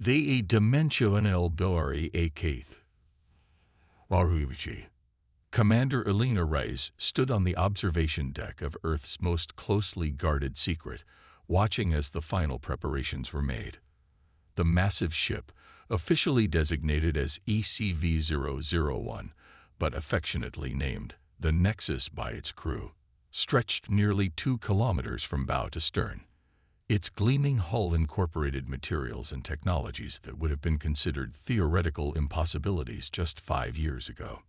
The dimensional Dory a Keith. Waruichi. Commander Elena Reyes stood on the observation deck of Earth's most closely guarded secret, watching as the final preparations were made. The massive ship, officially designated as ECV-001, but affectionately named the Nexus by its crew, stretched nearly 2 kilometers from bow to stern. Its gleaming hull incorporated materials and technologies that would have been considered theoretical impossibilities just 5 years ago.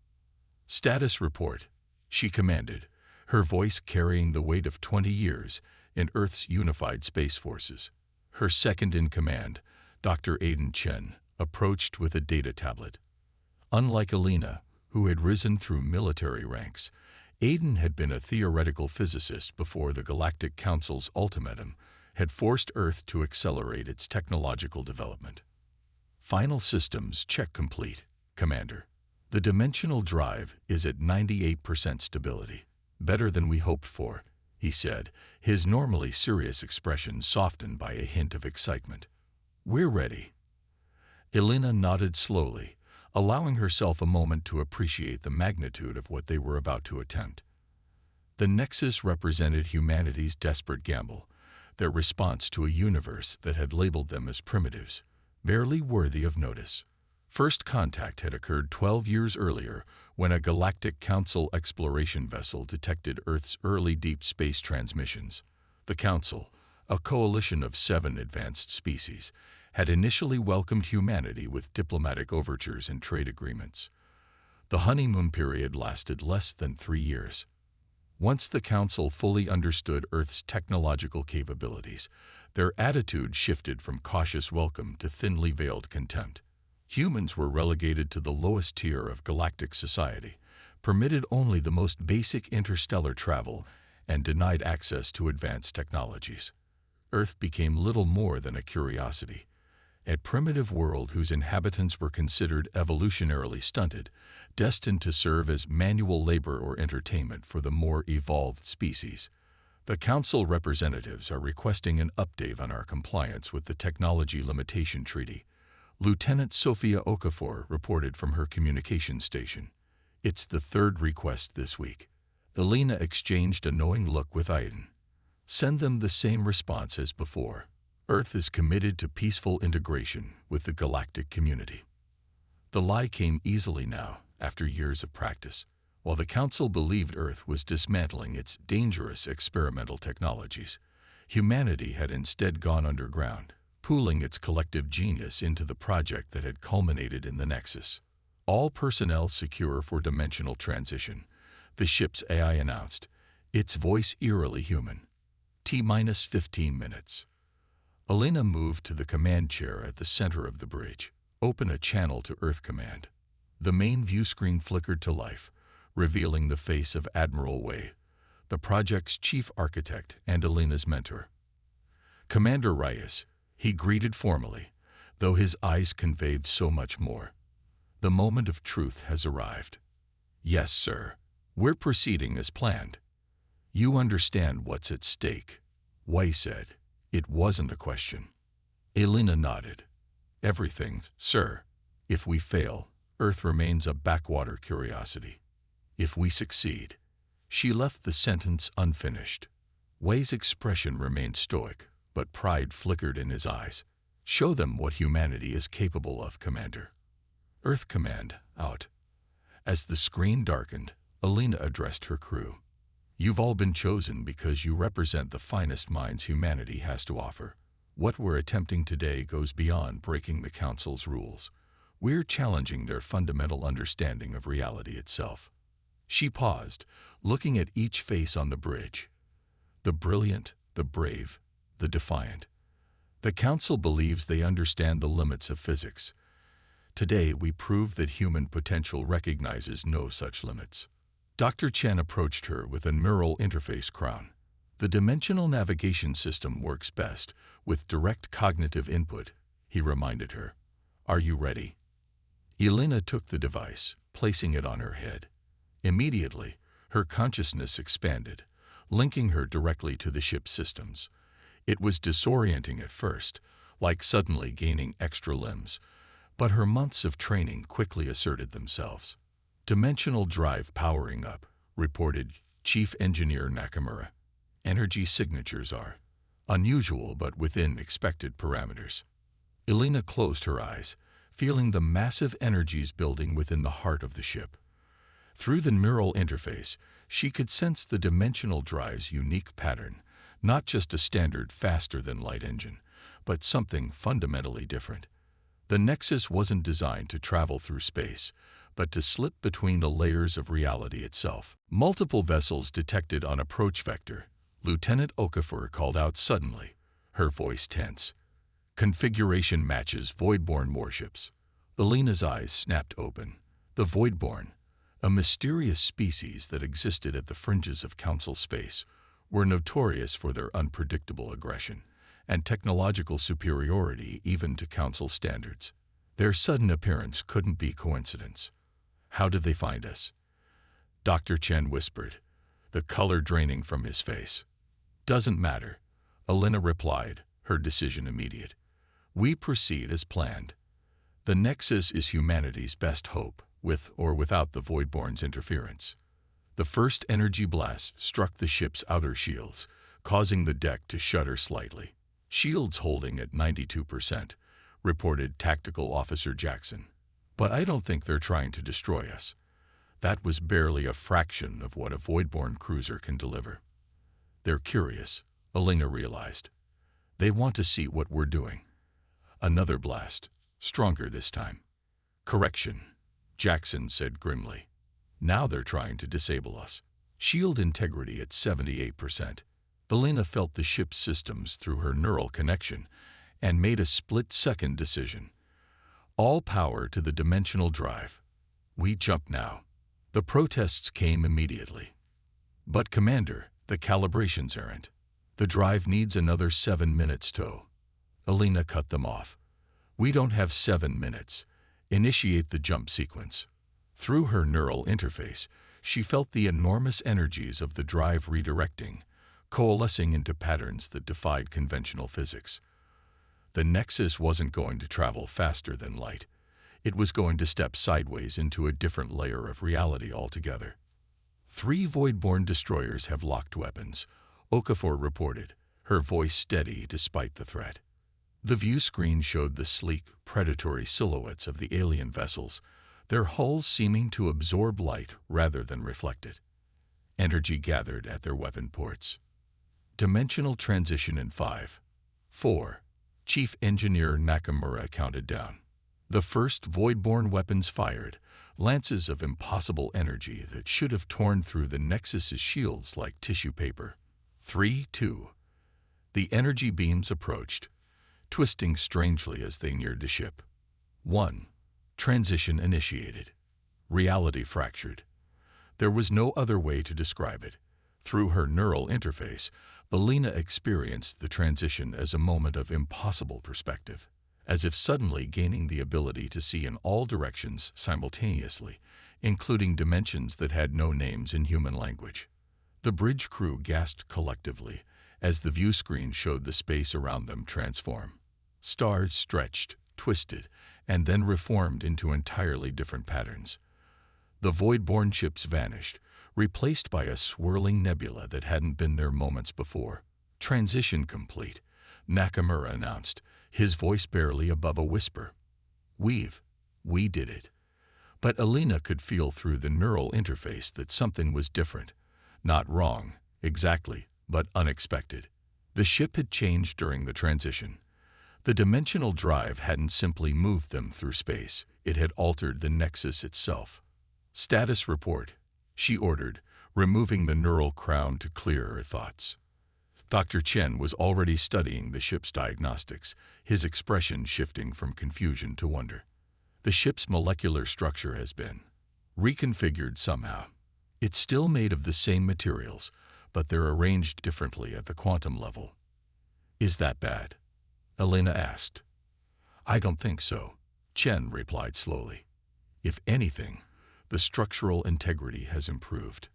"Status report," she commanded, her voice carrying the weight of 20 years in Earth's unified space forces. Her second-in-command, Dr. Aiden Chen, approached with a data tablet. Unlike Elena, who had risen through military ranks, Aiden had been a theoretical physicist before the Galactic Council's ultimatum had forced Earth to accelerate its technological development. "Final systems check complete, Commander. The dimensional drive is at 98% stability. Better than we hoped for," he said, his normally serious expression softened by a hint of excitement. "We're ready." Elena nodded slowly, allowing herself a moment to appreciate the magnitude of what they were about to attempt. The Nexus represented humanity's desperate gamble, their response to a universe that had labeled them as primitives, barely worthy of notice. First contact had occurred 12 years earlier when a Galactic Council exploration vessel detected Earth's early deep space transmissions. The Council, a coalition of 7 advanced species, had initially welcomed humanity with diplomatic overtures and trade agreements. The honeymoon period lasted less than 3 years. Once the Council fully understood Earth's technological capabilities, their attitude shifted from cautious welcome to thinly veiled contempt. Humans were relegated to the lowest tier of galactic society, permitted only the most basic interstellar travel, and denied access to advanced technologies. Earth became little more than a curiosity, a primitive world whose inhabitants were considered evolutionarily stunted, destined to serve as manual labor or entertainment for the more evolved species. "The Council representatives are requesting an update on our compliance with the Technology Limitation Treaty," Lieutenant Sophia Okafor reported from her communication station. "It's the 3rd request this week." Elena exchanged a knowing look with Aiden. "Send them the same response as before. Earth is committed to peaceful integration with the galactic community." The lie came easily now, after years of practice. While the Council believed Earth was dismantling its dangerous experimental technologies, humanity had instead gone underground, pooling its collective genius into the project that had culminated in the Nexus. "All personnel secure for dimensional transition," the ship's AI announced, its voice eerily human. T-minus 15 minutes. Elena moved to the command chair at the center of the bridge. "Open a channel to Earth Command." The main view screen flickered to life, revealing the face of Admiral Wei, the project's chief architect and Elena's mentor. "Commander Reyes," he greeted formally, though his eyes conveyed so much more. "The moment of truth has arrived." "Yes, sir. We're proceeding as planned." "You understand what's at stake," Wei said. It wasn't a question. Elena nodded. "Everything, sir. If we fail, Earth remains a backwater curiosity. If we succeed." She left the sentence unfinished. Wei's expression remained stoic, but pride flickered in his eyes. "Show them what humanity is capable of, Commander." "Earth Command, out." As the screen darkened, Elena addressed her crew. "You've all been chosen because you represent the finest minds humanity has to offer. What we're attempting today goes beyond breaking the Council's rules. We're challenging their fundamental understanding of reality itself." She paused, looking at each face on the bridge. The brilliant, the brave, the defiant. "The Council believes they understand the limits of physics. Today we prove that human potential recognizes no such limits." Dr. Chen approached her with a neural interface crown. "The dimensional navigation system works best with direct cognitive input," he reminded her. "Are you ready?" Elena took the device, placing it on her head. Immediately, her consciousness expanded, linking her directly to the ship's systems. It was disorienting at first, like suddenly gaining extra limbs, but her months of training quickly asserted themselves. Dimensional drive powering up, reported Chief Engineer Nakamura. Energy signatures are unusual but within expected parameters. Elena closed her eyes, feeling the massive energies building within the heart of the ship. Through the neural interface, she could sense the dimensional drive's unique pattern, not just a standard faster-than-light engine, but something fundamentally different. The Nexus wasn't designed to travel through space, but to slip between the layers of reality itself. Multiple vessels detected on approach vector. Lieutenant Okafor called out suddenly, her voice tense. Configuration matches Voidborn warships. Elena's eyes snapped open. The Voidborn, a mysterious species that existed at the fringes of Council space, were notorious for their unpredictable aggression and technological superiority even to Council standards. Their sudden appearance couldn't be coincidence. How did they find us? Dr. Chen whispered, the color draining from his face. Doesn't matter, Elena replied, her decision immediate. We proceed as planned. The Nexus is humanity's best hope, with or without the Voidborn's interference. The first energy blast struck the ship's outer shields, causing the deck to shudder slightly. Shields holding at 92%, reported Tactical Officer Jackson. But I don't think they're trying to destroy us. That was barely a fraction of what a Voidborn cruiser can deliver. They're curious, Elena realized. They want to see what we're doing. Another blast, stronger this time. Correction, Jackson said grimly. Now they're trying to disable us. Shield integrity at 78%. Elena felt the ship's systems through her neural connection and made a split-second decision. All power to the dimensional drive. We jump now. The protests came immediately. But Commander, the calibrations aren't. The drive needs another 7 minutes to. Elena cut them off. We don't have 7 minutes. Initiate the jump sequence. Through her neural interface, she felt the enormous energies of the drive redirecting, coalescing into patterns that defied conventional physics. The Nexus wasn't going to travel faster than light. It was going to step sideways into a different layer of reality altogether. 3 Voidborn destroyers have locked weapons, Okafor reported, her voice steady despite the threat. The view screen showed the sleek, predatory silhouettes of the alien vessels, their hulls seeming to absorb light rather than reflect it. Energy gathered at their weapon ports. Dimensional transition in 5, 4. Chief Engineer Nakamura counted down. The first Voidborn weapons fired, lances of impossible energy that should have torn through the Nexus's shields like tissue paper. 3, 2. The energy beams approached, twisting strangely as they neared the ship. 1. Transition initiated. Reality fractured. There was no other way to describe it. Through her neural interface, Elena experienced the transition as a moment of impossible perspective, as if suddenly gaining the ability to see in all directions simultaneously, including dimensions that had no names in human language. The bridge crew gasped collectively as the view screen showed the space around them transform. Stars stretched, twisted, and then reformed into entirely different patterns. The Voidborn ships vanished, replaced by a swirling nebula that hadn't been there moments before. Transition complete, Nakamura announced, his voice barely above a whisper. We did it. But Elena could feel through the neural interface that something was different. Not wrong, exactly, but unexpected. The ship had changed during the transition. The dimensional drive hadn't simply moved them through space, it had altered the Nexus itself. Status report, she ordered, removing the neural crown to clear her thoughts. Dr. Chen was already studying the ship's diagnostics, his expression shifting from confusion to wonder. The ship's molecular structure has been reconfigured somehow. It's still made of the same materials, but they're arranged differently at the quantum level. Is that bad? Elena asked. I don't think so, Chen replied slowly. If anything, the structural integrity has improved.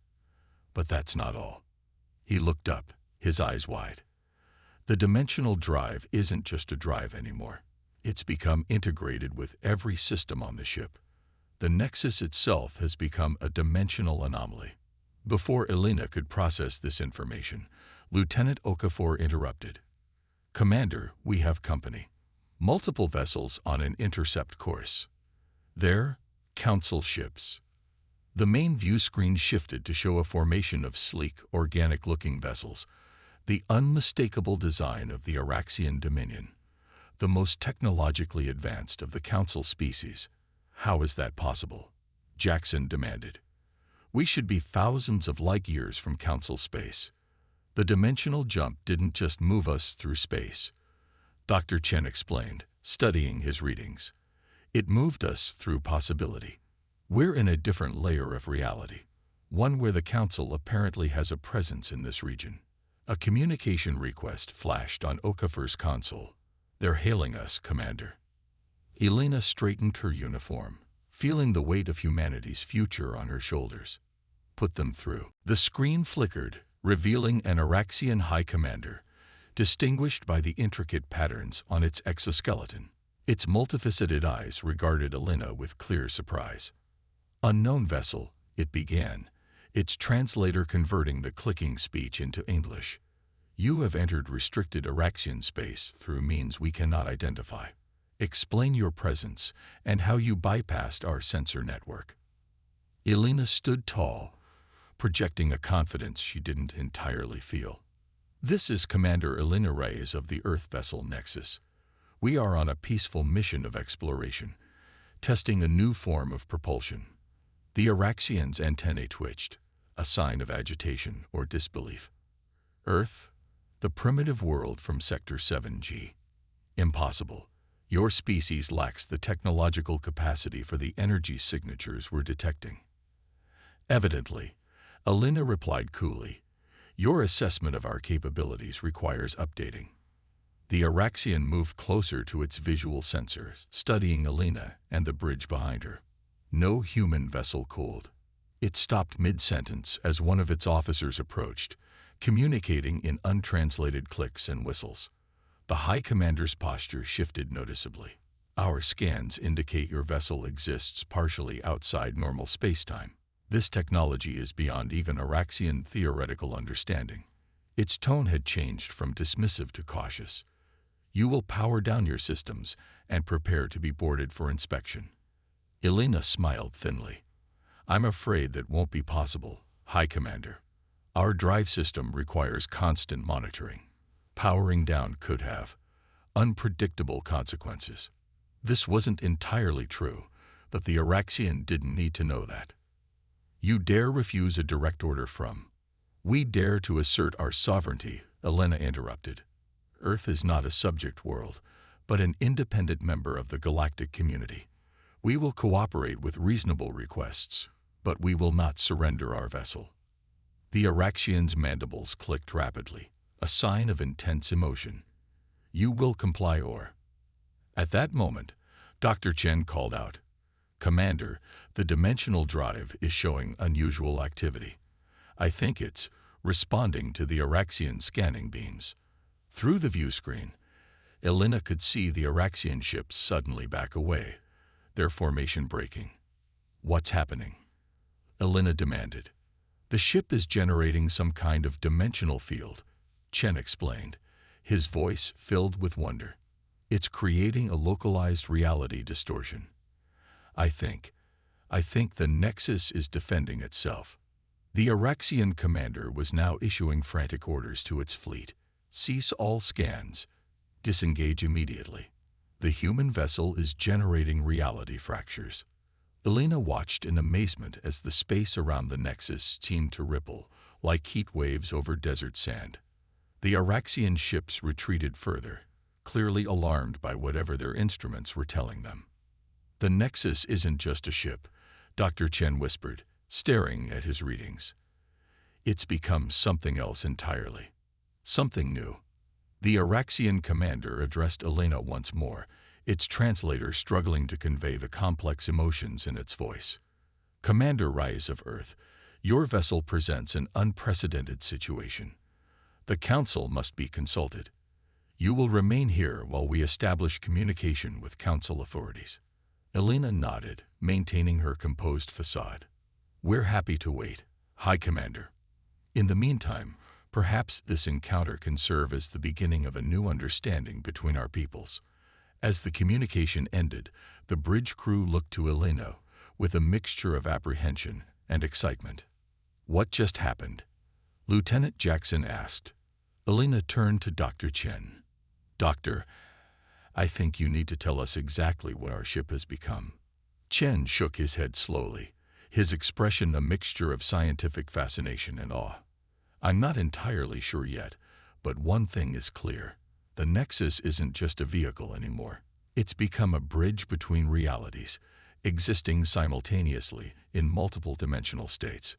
But that's not all. He looked up, his eyes wide. The dimensional drive isn't just a drive anymore. It's become integrated with every system on the ship. The Nexus itself has become a dimensional anomaly. Before Elena could process this information, Lieutenant Okafor interrupted. "Commander, we have company. Multiple vessels on an intercept course. They're Council ships." The main view screen shifted to show a formation of sleek, organic-looking vessels, the unmistakable design of the Araxian Dominion, the most technologically advanced of the Council species. "How is that possible?" Jackson demanded. "We should be thousands of light-years from Council space. The dimensional jump didn't just move us through space," Dr. Chen explained, studying his readings. "It moved us through possibility. We're in a different layer of reality, one where the Council apparently has a presence in this region." A communication request flashed on Okafor's console. "They're hailing us, Commander." Elena straightened her uniform, feeling the weight of humanity's future on her shoulders. "Put them through." The screen flickered, revealing an Araxian High Commander, distinguished by the intricate patterns on its exoskeleton. Its multifaceted eyes regarded Elena with clear surprise. "Unknown vessel," it began, its translator converting the clicking speech into English. "You have entered restricted Araxian space through means we cannot identify. Explain your presence and how you bypassed our sensor network." Elena stood tall, projecting a confidence she didn't entirely feel. "This is Commander Elena Reyes of the Earth vessel Nexus. We are on a peaceful mission of exploration, testing a new form of propulsion." The Araxian's antennae twitched, a sign of agitation or disbelief. "Earth? The primitive world from Sector 7G. Impossible. Your species lacks the technological capacity for the energy signatures we're detecting." "Evidently," Elena replied coolly, "your assessment of our capabilities requires updating." The Araxian moved closer to its visual sensors, studying Elena and the bridge behind her. No human vessel cooled. It stopped mid-sentence as one of its officers approached, communicating in untranslated clicks and whistles. The High Commander's posture shifted noticeably. "Our scans indicate your vessel exists partially outside normal spacetime. This technology is beyond even Araxian theoretical understanding." Its tone had changed from dismissive to cautious. "You will power down your systems and prepare to be boarded for inspection." Elena smiled thinly. "I'm afraid that won't be possible, High Commander. Our drive system requires constant monitoring. Powering down could have unpredictable consequences." This wasn't entirely true, but the Araxian didn't need to know that. "You dare refuse a direct order from—" "We dare to assert our sovereignty," Elena interrupted. "Earth is not a subject world, but an independent member of the galactic community. We will cooperate with reasonable requests, but we will not surrender our vessel." The Araxian's mandibles clicked rapidly, a sign of intense emotion. "You will comply or—" At that moment, Dr. Chen called out, "Commander, the dimensional drive is showing unusual activity. I think it's responding to the Araxian scanning beams." Through the view screen, Elena could see the Araxian ships suddenly back away, their formation breaking. "What's happening?" Elena demanded. "The ship is generating some kind of dimensional field," Chen explained, his voice filled with wonder. "It's creating a localized reality distortion. I think the Nexus is defending itself." The Araxian commander was now issuing frantic orders to its fleet. "Cease all scans. Disengage immediately. The human vessel is generating reality fractures." Elena watched in amazement as the space around the Nexus seemed to ripple, like heat waves over desert sand. The Araxian ships retreated further, clearly alarmed by whatever their instruments were telling them. "The Nexus isn't just a ship," Dr. Chen whispered, staring at his readings. "It's become something else entirely. Something new." The Araxian commander addressed Elena once more, its translator struggling to convey the complex emotions in its voice. "Commander Reyes of Earth, your vessel presents an unprecedented situation. The Council must be consulted. You will remain here while we establish communication with Council authorities. Elena nodded, maintaining her composed facade. We're happy to wait, High Commander. In the meantime, perhaps this encounter can serve as the beginning of a new understanding between our peoples. As the communication ended, the bridge crew looked to Elena with a mixture of apprehension and excitement. What just happened? Lieutenant Jackson asked. Elena turned to Dr. Chen. Doctor, I think you need to tell us exactly what our ship has become. Chen shook his head slowly, his expression a mixture of scientific fascination and awe. I'm not entirely sure yet, but one thing is clear. The Nexus isn't just a vehicle anymore. It's become a bridge between realities, existing simultaneously in multiple dimensional states.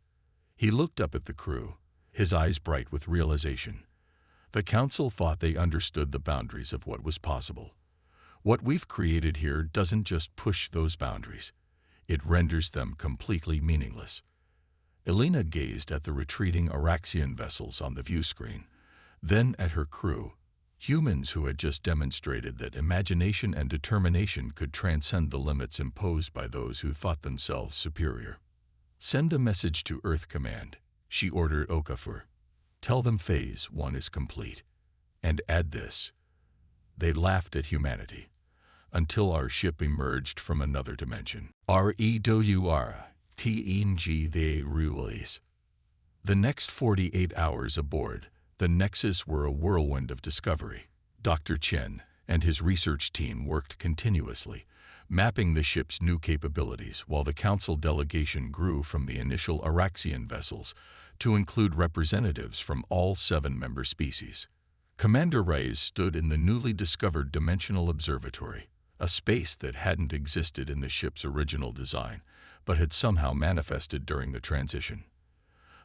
He looked up at the crew, his eyes bright with realization. The Council thought they understood the boundaries of what was possible. What we've created here doesn't just push those boundaries. It renders them completely meaningless. Elena gazed at the retreating Araxian vessels on the view screen, then at her crew, humans who had just demonstrated that imagination and determination could transcend the limits imposed by those who thought themselves superior. Send a message to Earth Command, she ordered Okafor. Tell them Phase 1 is complete. And add this. They laughed at humanity until our ship emerged from another dimension. REWR-TNG. The next 48 hours aboard the Nexus were a whirlwind of discovery. Dr. Chen and his research team worked continuously, mapping the ship's new capabilities while the Council delegation grew from the initial Araxian vessels to include representatives from all 7 member species. Commander Reyes stood in the newly discovered Dimensional Observatory, a space that hadn't existed in the ship's original design, but had somehow manifested during the transition.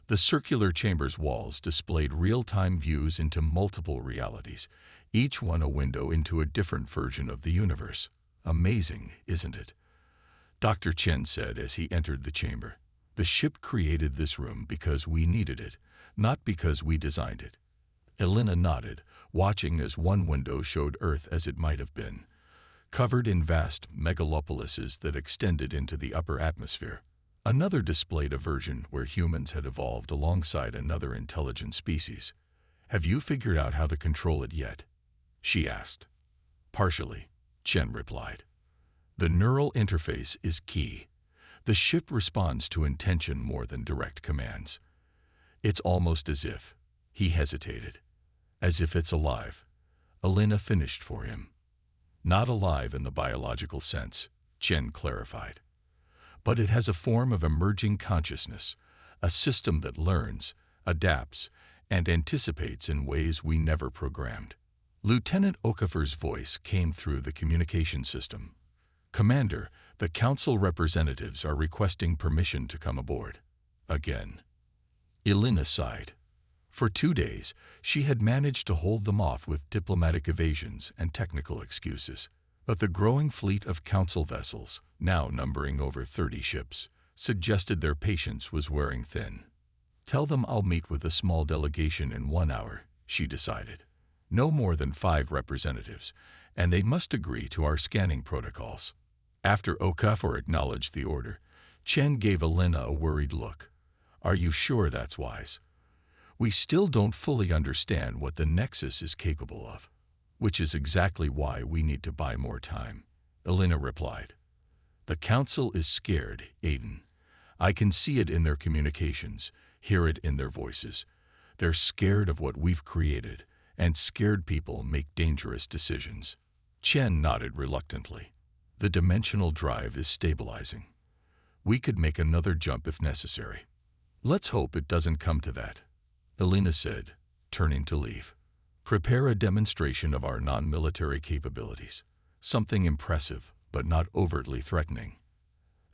The circular chamber's walls displayed real-time views into multiple realities, each one a window into a different version of the universe. Amazing, isn't it? Dr. Chen said as he entered the chamber. The ship created this room because we needed it, not because we designed it. Elena nodded, watching as one window showed Earth as it might have been, covered in vast megalopolises that extended into the upper atmosphere. Another displayed a version where humans had evolved alongside another intelligent species. Have you figured out how to control it yet? She asked. Partially, Chen replied. The neural interface is key. The ship responds to intention more than direct commands. It's almost as if, he hesitated, as if it's alive. Elena finished for him. Not alive in the biological sense, Chen clarified. But it has a form of emerging consciousness, a system that learns, adapts, and anticipates in ways we never programmed. Lieutenant Okafor's voice came through the communication system. Commander, the Council representatives are requesting permission to come aboard. Again. Elena sighed. For 2 days, she had managed to hold them off with diplomatic evasions and technical excuses. But the growing fleet of Council vessels, now numbering over 30 ships, suggested their patience was wearing thin. Tell them I'll meet with a small delegation in 1 hour, she decided. No more than 5 representatives, and they must agree to our scanning protocols. After Okafor acknowledged the order, Chen gave Elena a worried look. Are you sure that's wise? We still don't fully understand what the Nexus is capable of. Which is exactly why we need to buy more time, Elena replied. The Council is scared, Aiden. I can see it in their communications, hear it in their voices. They're scared of what we've created, and scared people make dangerous decisions. Chen nodded reluctantly. The dimensional drive is stabilizing. We could make another jump if necessary. Let's hope it doesn't come to that, Elena said, turning to leave. Prepare a demonstration of our non-military capabilities, something impressive but not overtly threatening.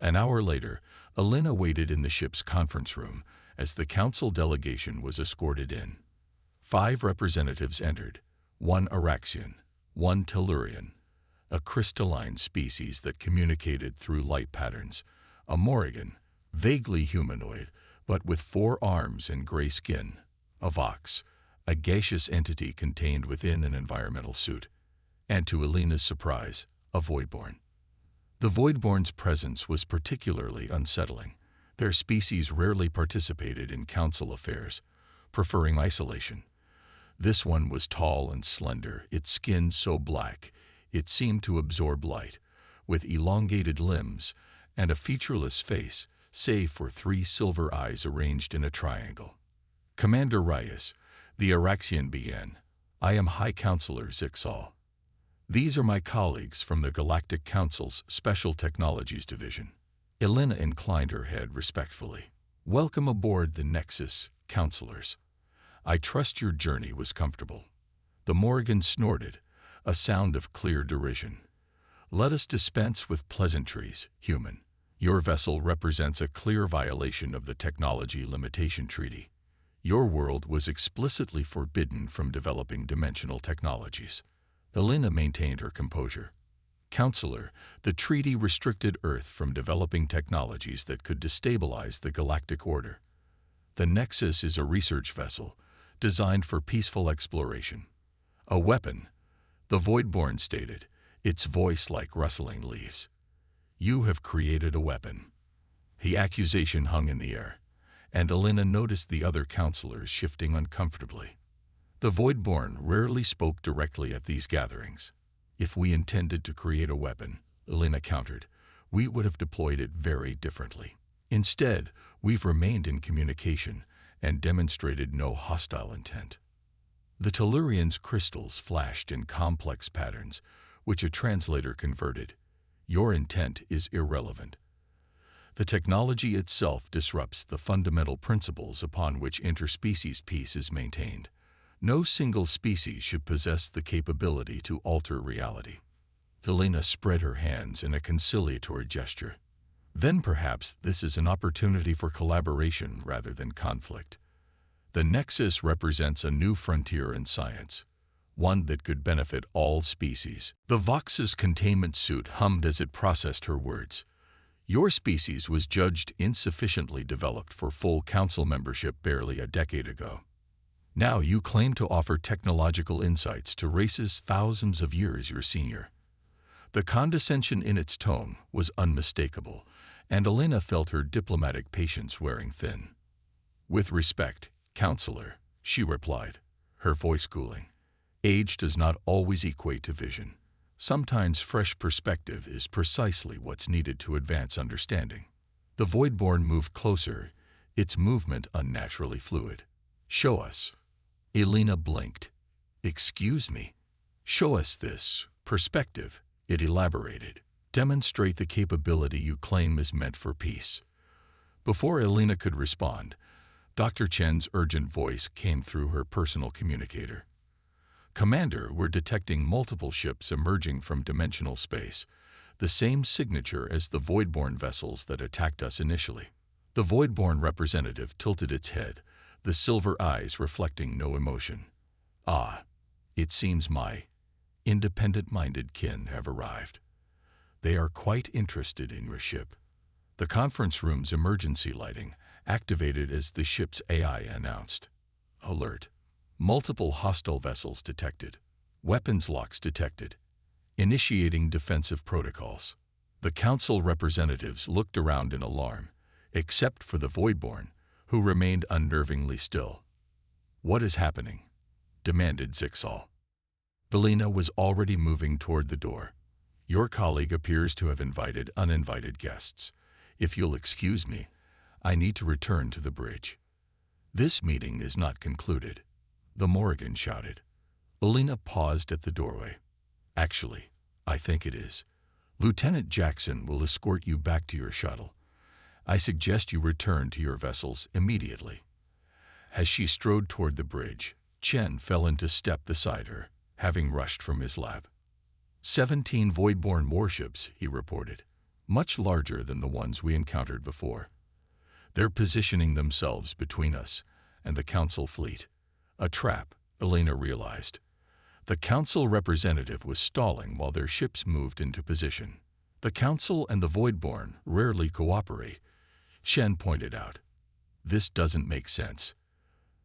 An hour later, Elena waited in the ship's conference room as the Council delegation was escorted in. 5 representatives entered, 1 Araxian, 1 Tellurian, a crystalline species that communicated through light patterns, a Morrigan, vaguely humanoid, but with 4 arms and gray skin, a Vox, a gaseous entity contained within an environmental suit, and to Elena's surprise, a voidborn. The voidborn's presence was particularly unsettling. Their species rarely participated in council affairs, preferring isolation. This one was tall and slender, its skin so black it seemed to absorb light, with elongated limbs and a featureless face, save for 3 silver eyes arranged in a triangle. "Commander Reyes," the Araxian began, "I am High Counselor Zixal. These are my colleagues from the Galactic Council's Special Technologies Division." Elena inclined her head respectfully. "Welcome aboard the Nexus, counselors. I trust your journey was comfortable." The Morrigan snorted, a sound of clear derision. "Let us dispense with pleasantries, human. Your vessel represents a clear violation of the Technology Limitation Treaty. Your world was explicitly forbidden from developing dimensional technologies." Elena maintained her composure. "Counselor, the treaty restricted Earth from developing technologies that could destabilize the galactic order. The Nexus is a research vessel designed for peaceful exploration. A weapon," the Voidborn stated, its voice like rustling leaves. "You have created a weapon." The accusation hung in the air, and Elena noticed the other counselors shifting uncomfortably. The Voidborn rarely spoke directly at these gatherings. "If we intended to create a weapon," Elena countered, "we would have deployed it very differently. Instead, we've remained in communication and demonstrated no hostile intent." The Tellurian's crystals flashed in complex patterns, which a translator converted. "Your intent is irrelevant. The technology itself disrupts the fundamental principles upon which interspecies peace is maintained. No single species should possess the capability to alter reality." Elena spread her hands in a conciliatory gesture. "Then perhaps this is an opportunity for collaboration rather than conflict. The Nexus represents a new frontier in science, one that could benefit all species." The Vox's containment suit hummed as it processed her words. "Your species was judged insufficiently developed for full council membership barely a decade ago. Now you claim to offer technological insights to races thousands of years your senior." The condescension in its tone was unmistakable, and Elena felt her diplomatic patience wearing thin. "With respect, Counselor," she replied, her voice cooling. "Age does not always equate to vision. Sometimes fresh perspective is precisely what's needed to advance understanding." The Voidborn moved closer, its movement unnaturally fluid. "Show us." Elena blinked. "Excuse me?" "Show us this perspective," it elaborated. "Demonstrate the capability you claim is meant for peace." Before Elena could respond, Dr. Chen's urgent voice came through her personal communicator. "Commander, we're detecting multiple ships emerging from dimensional space, the same signature as the Voidborn vessels that attacked us initially." The Voidborn representative tilted its head, the silver eyes reflecting no emotion. "Ah, it seems my independent-minded kin have arrived. They are quite interested in your ship." The conference room's emergency lighting activated as the ship's AI announced. "Alert. Multiple hostile vessels detected. Weapons locks detected. Initiating defensive protocols." The council representatives looked around in alarm, except for the Voidborn, who remained unnervingly still. "What is happening?" demanded Zixal. Elena was already moving toward the door. "Your colleague appears to have invited uninvited guests. If you'll excuse me, I need to return to the bridge." "This meeting is not concluded," the Morrigan shouted. Elena paused at the doorway. "Actually, I think it is. Lieutenant Jackson will escort you back to your shuttle. I suggest you return to your vessels immediately." As she strode toward the bridge, Chen fell into step beside her, having rushed from his lab. 17 Voidborn warships, he reported, much larger than the ones we encountered before. "They're positioning themselves between us and the Council fleet. A trap," Elena realized. The Council representative was stalling while their ships moved into position. "The Council and the Voidborn rarely cooperate," Shen pointed out. "This doesn't make sense."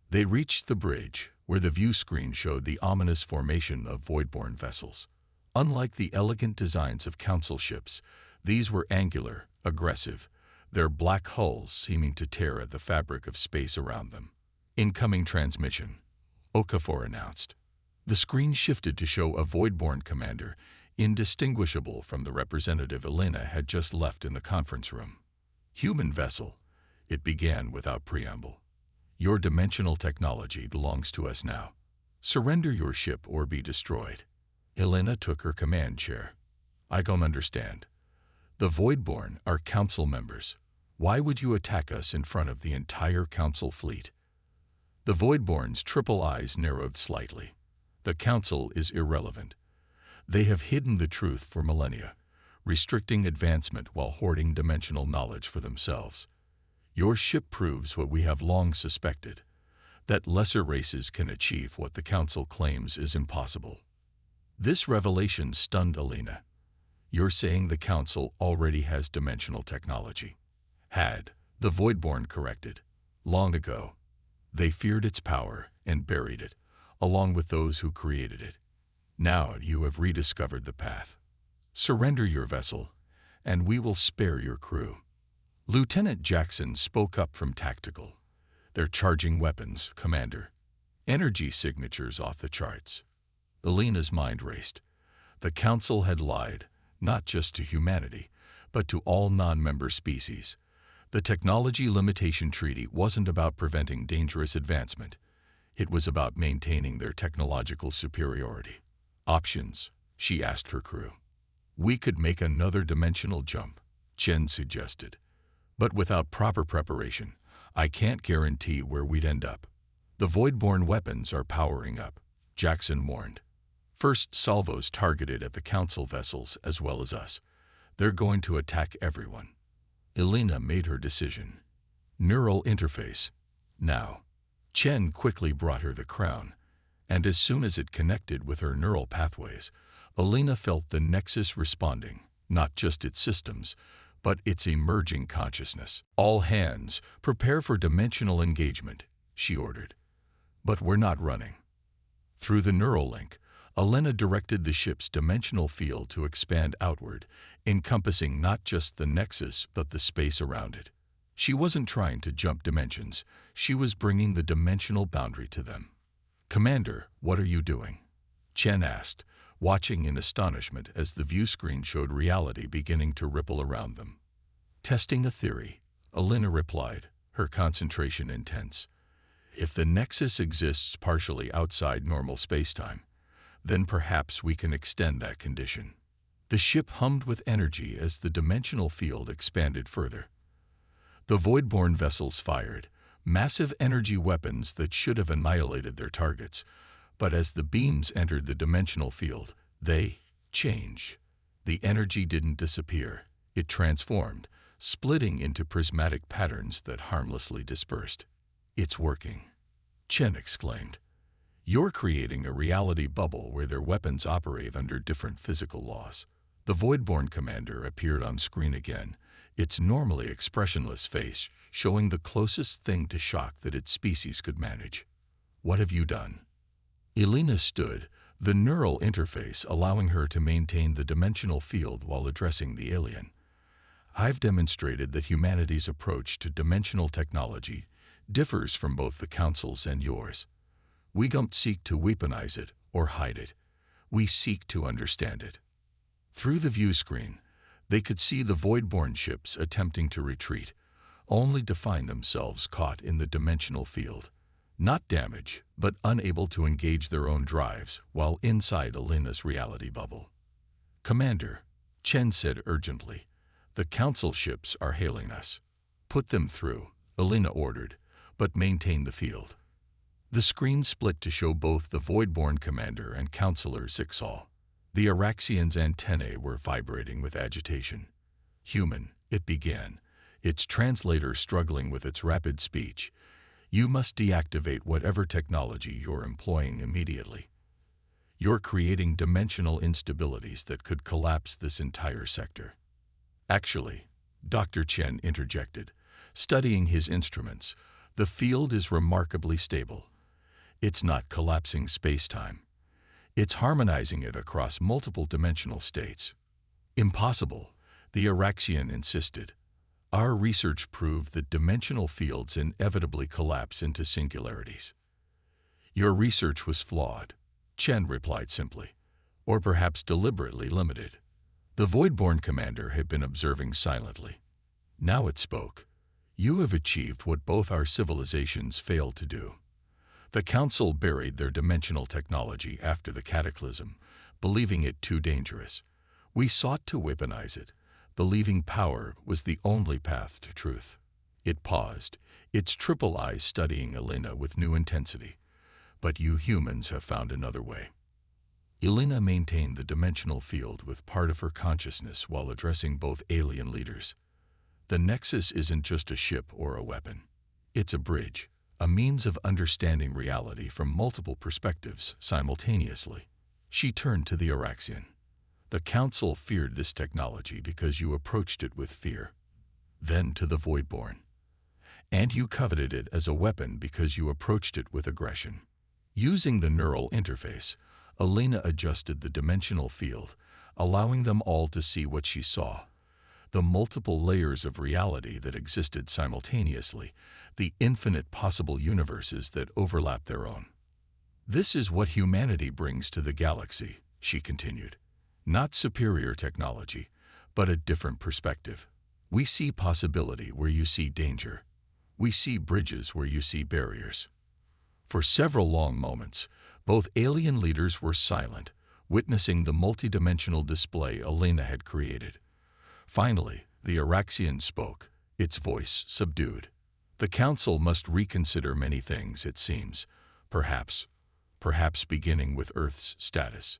They reached the bridge, where the view screen showed the ominous formation of void-borne vessels. Unlike the elegant designs of council ships, these were angular, aggressive, their black hulls seeming to tear at the fabric of space around them. Incoming transmission, Okafor announced. The screen shifted to show a void-borne commander, indistinguishable from the representative Elena had just left in the conference room. Human vessel, it began without preamble. Your dimensional technology belongs to us now. Surrender your ship or be destroyed. Elena took her command chair. I don't understand. The Voidborn are council members. Why would you attack us in front of the entire council fleet? The Voidborn's triple eyes narrowed slightly. The council is irrelevant. They have hidden the truth for millennia, restricting advancement while hoarding dimensional knowledge for themselves. Your ship proves what we have long suspected, that lesser races can achieve what the council claims is impossible. This revelation stunned Elena. You're saying the council already has dimensional technology? Had, the Voidborn corrected. Long ago. They feared its power and buried it, along with those who created it. Now you have rediscovered the path. Surrender your vessel, and we will spare your crew. Lieutenant Jackson spoke up from tactical. They're charging weapons, Commander. Energy signatures off the charts. Elena's mind raced. The Council had lied, not just to humanity, but to all non-member species. The Technology Limitation Treaty wasn't about preventing dangerous advancement. It was about maintaining their technological superiority. Options, she asked her crew. We could make another dimensional jump, Chen suggested. But without proper preparation, I can't guarantee where we'd end up. The Voidborn weapons are powering up, Jackson warned. First salvos targeted at the Council vessels as well as us. They're going to attack everyone. Elena made her decision. Neural interface. Now. Chen quickly brought her the crown, and as soon as it connected with her neural pathways, Elena felt the nexus responding, not just its systems, but its emerging consciousness. All hands, prepare for dimensional engagement, she ordered. But we're not running. Through the neural link, Elena directed the ship's dimensional field to expand outward, encompassing not just the nexus but the space around it. She wasn't trying to jump dimensions, she was bringing the dimensional boundary to them. Commander, what are you doing? Chen asked, watching in astonishment as the view screen showed reality beginning to ripple around them. Testing a theory, Elena replied, her concentration intense. If the nexus exists partially outside normal spacetime, then perhaps we can extend that condition. The ship hummed with energy as the dimensional field expanded further. The Voidborn vessels fired, massive energy weapons that should have annihilated their targets, but as the beams entered the dimensional field, they changed. The energy didn't disappear, it transformed, splitting into prismatic patterns that harmlessly dispersed. It's working, Chen exclaimed. You're creating a reality bubble where their weapons operate under different physical laws. The Voidborn commander appeared on screen again, its normally expressionless face showing the closest thing to shock that its species could manage. What have you done? Elena stood, the neural interface allowing her to maintain the dimensional field while addressing the alien. I've demonstrated that humanity's approach to dimensional technology differs from both the Council's and yours. We don't seek to weaponize it or hide it. We seek to understand it. Through the view screen, they could see the Voidborn ships attempting to retreat, only to find themselves caught in the dimensional field. Not damaged, but unable to engage their own drives while inside Elena's reality bubble. Commander, Chen said urgently, the Council ships are hailing us. Put them through, Elena ordered, but maintain the field. The screen split to show both the Voidborn commander and Counselor Zixal. The Araxian's antennae were vibrating with agitation. Human, it began, its translator struggling with its rapid speech. You must deactivate whatever technology you're employing immediately. You're creating dimensional instabilities that could collapse this entire sector. Actually, Dr. Chen interjected, studying his instruments, the field is remarkably stable. It's not collapsing space-time. It's harmonizing it across multiple dimensional states. Impossible, the Araxian insisted. Our research proved that dimensional fields inevitably collapse into singularities. Your research was flawed, Chen replied simply, or perhaps deliberately limited. The Voidborn commander had been observing silently. Now it spoke. You have achieved what both our civilizations failed to do. The Council buried their dimensional technology after the cataclysm, believing it too dangerous. We sought to weaponize it, believing power was the only path to truth. It paused, its triple eyes studying Elena with new intensity. But you humans have found another way. Elena maintained the dimensional field with part of her consciousness while addressing both alien leaders. The Nexus isn't just a ship or a weapon. It's a bridge, a means of understanding reality from multiple perspectives simultaneously. She turned to the Araxian. The Council feared this technology because you approached it with fear. Then to the Voidborn. And you coveted it as a weapon because you approached it with aggression. Using the neural interface, Elena adjusted the dimensional field, allowing them all to see what she saw. The multiple layers of reality that existed simultaneously, the infinite possible universes that overlap their own. This is what humanity brings to the galaxy, she continued. Not superior technology, but a different perspective. We see possibility where you see danger. We see bridges where you see barriers. For several long moments, both alien leaders were silent, witnessing the multidimensional display Elena had created. Finally, the Araxian spoke, its voice subdued. The Council must reconsider many things, it seems. Perhaps beginning with Earth's status.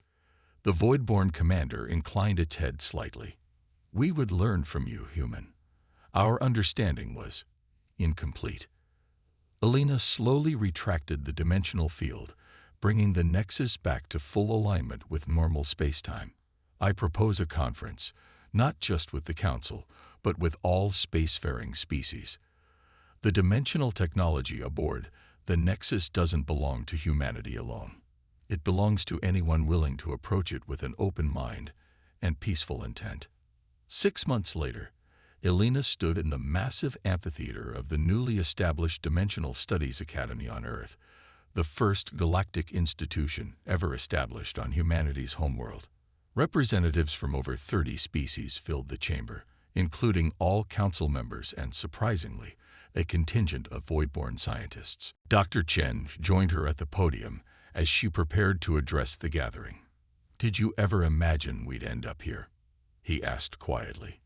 The Voidborn commander inclined its head slightly. We would learn from you, human. Our understanding was incomplete. Elena slowly retracted the dimensional field, bringing the Nexus back to full alignment with normal spacetime. I propose a conference, not just with the Council, but with all spacefaring species. The dimensional technology aboard the Nexus doesn't belong to humanity alone. It belongs to anyone willing to approach it with an open mind and peaceful intent. 6 months later, Elena stood in the massive amphitheater of the newly established Dimensional Studies Academy on Earth, the first galactic institution ever established on humanity's homeworld. Representatives from over 30 species filled the chamber, including all council members and, surprisingly, a contingent of Voidborn scientists. Dr. Chen joined her at the podium as she prepared to address the gathering. "Did you ever imagine we'd end up here?" he asked quietly.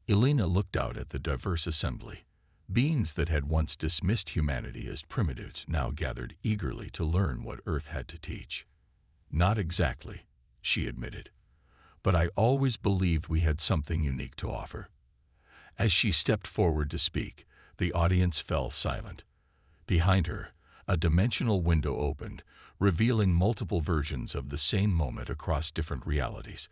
Elena looked out at the diverse assembly. Beings that had once dismissed humanity as primitives now gathered eagerly to learn what Earth had to teach. "Not exactly," she admitted. "But I always believed we had something unique to offer." As she stepped forward to speak, the audience fell silent. Behind her, a dimensional window opened, revealing multiple versions of the same moment across different realities,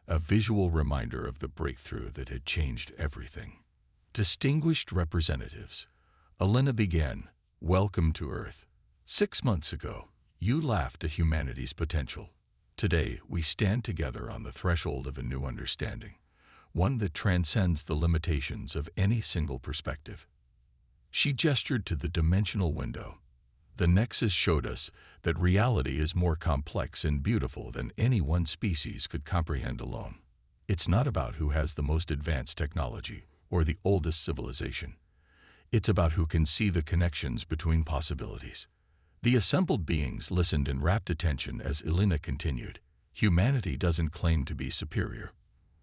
a visual reminder of the breakthrough that had changed everything. Distinguished representatives, Elena began, "Welcome to Earth. 6 months ago, you laughed at humanity's potential. Today, we stand together on the threshold of a new understanding, one that transcends the limitations of any single perspective." She gestured to the dimensional window. The Nexus showed us that reality is more complex and beautiful than any one species could comprehend alone. It's not about who has the most advanced technology or the oldest civilization. It's about who can see the connections between possibilities. The assembled beings listened in rapt attention as Elena continued. Humanity doesn't claim to be superior.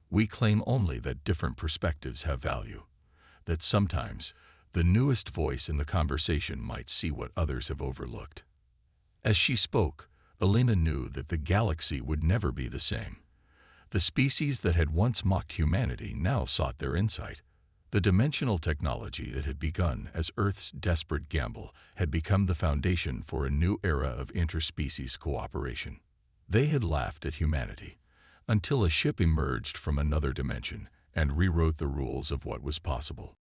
We claim only that different perspectives have value, that sometimes the newest voice in the conversation might see what others have overlooked. As she spoke, Elena knew that the galaxy would never be the same. The species that had once mocked humanity now sought their insight. The dimensional technology that had begun as Earth's desperate gamble had become the foundation for a new era of interspecies cooperation. They had laughed at humanity until a ship emerged from another dimension and rewrote the rules of what was possible.